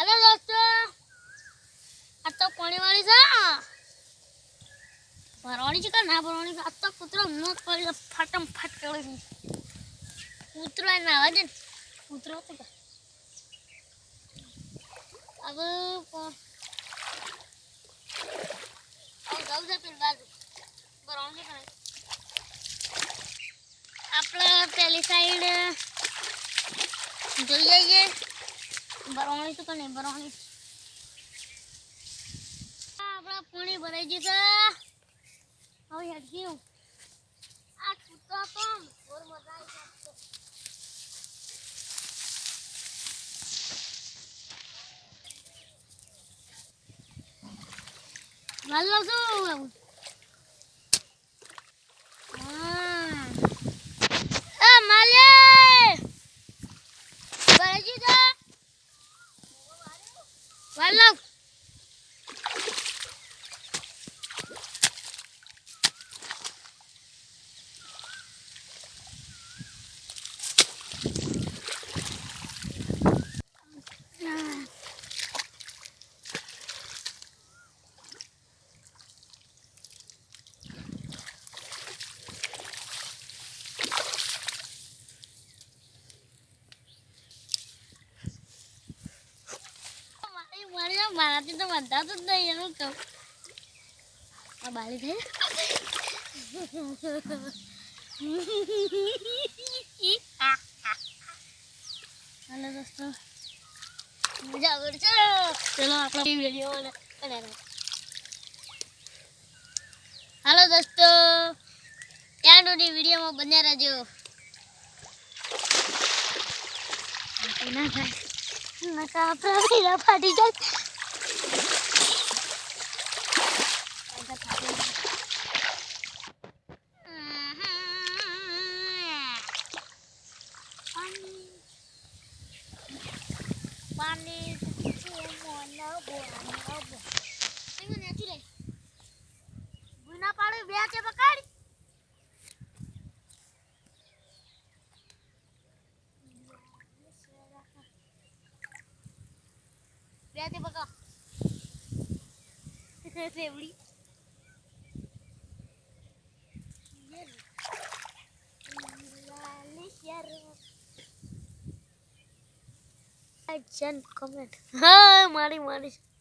Hello दोस्तों, आज तो पानी वाली सा भरवानी का ना भरवानी का आज तो कुतरा मत पड़ी फटम फट करे कुतरा ना वजन कुतरा तो का अब गाँव से फिर बाजू भरवानी का આપણે પેલી સાઈડ જોઈ જઈએ ભરવાણી તો નહીં ભરવાણી આપણા પાણી ભરાઈ જશે હવે હેડ્યું આ કૂતરા તો બોર મજા આવી જશે વાલો શું Walau મારાથી તો બંધાતું જ નહીં એનું કહું આ બાલી થઈ હાલો દોસ્તો મજા આવે છે ચલો આપણો વિડીયો બનાવો હાલો દોસ્તો ત્યાં સુધી વિડીયોમાં બન્યા રહેજો ના થાય નકા આપણા ફાટી જાય પાણી ગુના પાડી બે છે પકડ બે તે પકડ રેવડી comment. Hi, Mari.